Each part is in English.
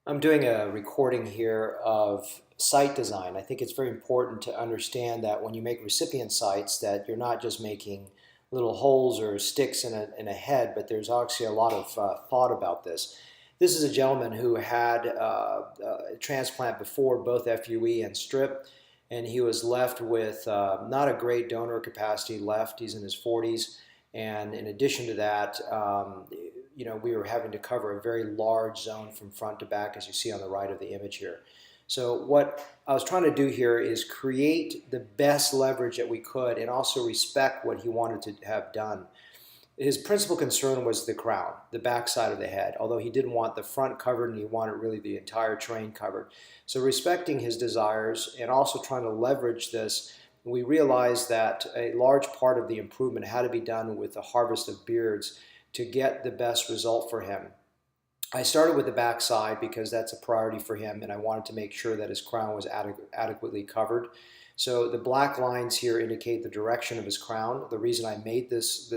I'm doing a recording here of site design. I think it's very important to understand that when you make recipient sites that you're not just making little holes or sticks in a head, but there's actually a lot of thought about this. This is a gentleman who had a transplant before both FUE and strip, and he was left with not a great donor capacity left. He's in his 40s, and in addition to that, we were having to cover a very large zone from front to back, as you see on the right of the image here. So what I was trying to do here is create the best leverage that we could and also respect what he wanted to have done. His principal concern was the crown, the back side of the head, although he didn't want the front covered and he wanted really the entire train covered. So respecting his desires and also trying to leverage this, we realized that a large part of the improvement had to be done with the harvest of beards to get the best result for him. I started with the back side because that's a priority for him, and I wanted to make sure that his crown was adequately covered. So the black lines here indicate the direction of his crown. The reason I made this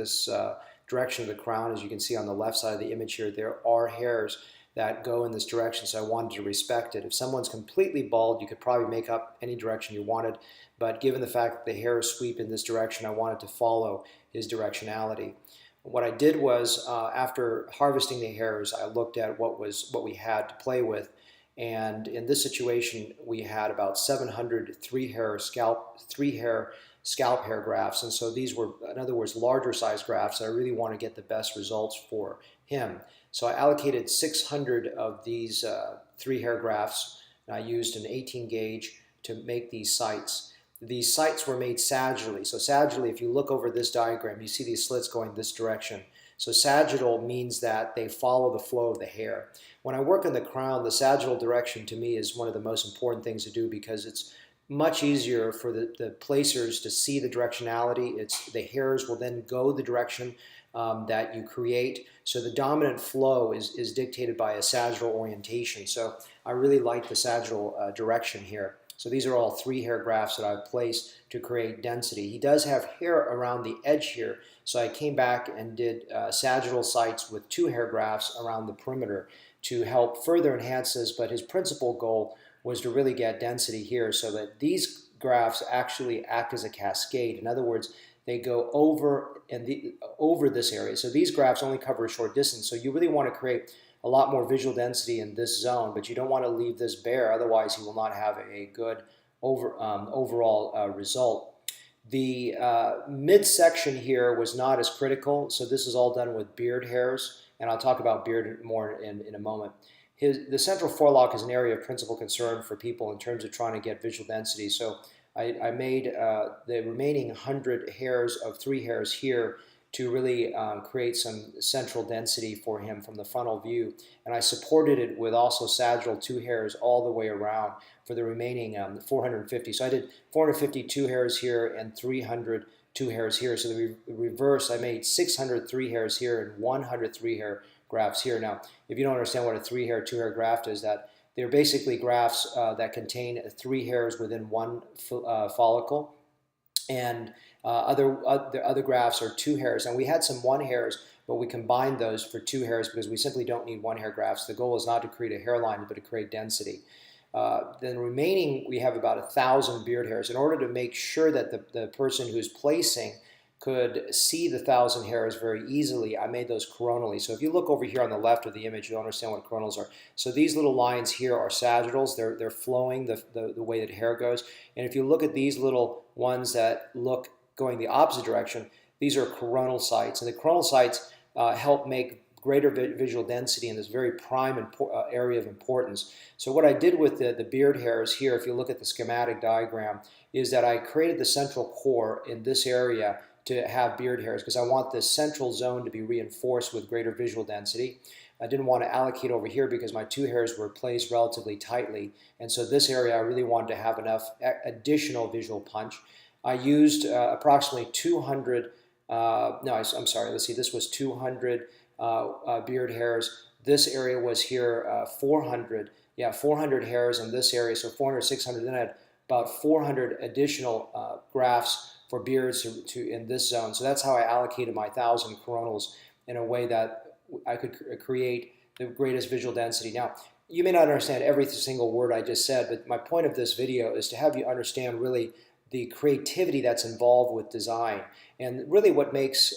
direction of the crown, as you can see on the left side of the image here, there are hairs that go in this direction, so I wanted to respect it. If someone's completely bald, you could probably make up any direction you wanted, but given the fact that the hairs sweep in this direction, I wanted to follow his directionality. What I did was, after harvesting the hairs, I looked at what we had to play with, and in this situation, we had about 700 three-hair scalp hair grafts, and so these were, in other words, larger size grafts. I really want to get the best results for him. So I allocated 600 of these three-hair grafts, and I used an 18 gauge to make these sites. These sites were made sagittally. So sagittally, if you look over this diagram, you see these slits going this direction. So sagittal means that they follow the flow of the hair. When I work on the crown, the sagittal direction to me is one of the most important things to do because it's much easier for the placers to see the directionality. The hairs will then go the direction that you create. So the dominant flow is dictated by a sagittal orientation. So I really like the sagittal direction here. So these are all three hair grafts that I've placed to create density. He does have hair around the edge here, so I came back and did sagittal sites with two hair grafts around the perimeter to help further enhance this, but his principal goal was to really get density here so that these grafts actually act as a cascade. In other words, they go over over this area. So these grafts only cover a short distance, so you really want to create a lot more visual density in this zone, but you don't want to leave this bare, otherwise you will not have a good overall result. The midsection here was not as critical, so this is all done with beard hairs, and I'll talk about beard more in a moment. The central forelock is an area of principal concern for people in terms of trying to get visual density, so I made the remaining 100 hairs of three hairs here to really create some central density for him from the frontal view. And I supported it with also sagittal two hairs all the way around for the remaining 450. So I did 452 hairs here and 300 two hairs here. So the reverse, I made 600 three hairs here and 100 three hair grafts here. Now, if you don't understand what a three hair, two hair graft is, that they're basically grafts that contain three hairs within one follicle. And other grafts are two hairs, and we had some one hairs, but we combined those for two hairs because we simply don't need one hair grafts. The goal is not to create a hairline, but to create density. Then remaining, we have about 1,000 beard hairs. In order to make sure that the person who's placing could see the 1,000 hairs very easily, I made those coronally. So if you look over here on the left of the image, you'll understand what coronals are. So these little lines here are sagittals. They're flowing the way that hair goes. And if you look at these little ones that look going the opposite direction, these are coronal sites. And the coronal sites help make greater visual density in this very prime area of importance. So what I did with the beard hairs here, if you look at the schematic diagram, is that I created the central core in this area to have beard hairs because I want this central zone to be reinforced with greater visual density. I didn't want to allocate over here because my two hairs were placed relatively tightly, and so this area I really wanted to have enough additional visual punch. I used approximately 200, I'm sorry, let's see, this was 200 beard hairs. This area was here 400, 400 hairs in this area, so 400, 600, then I had about 400 additional grafts for beards in this zone. So that's how I allocated my 1,000 coronals in a way that I could create the greatest visual density. Now, you may not understand every single word I just said, but my point of this video is to have you understand really the creativity that's involved with design and really what makes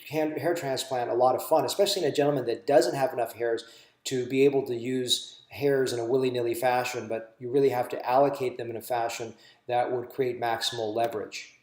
hair transplant a lot of fun, especially in a gentleman that doesn't have enough hairs to be able to use hairs in a willy-nilly fashion, but you really have to allocate them in a fashion that would create maximal leverage.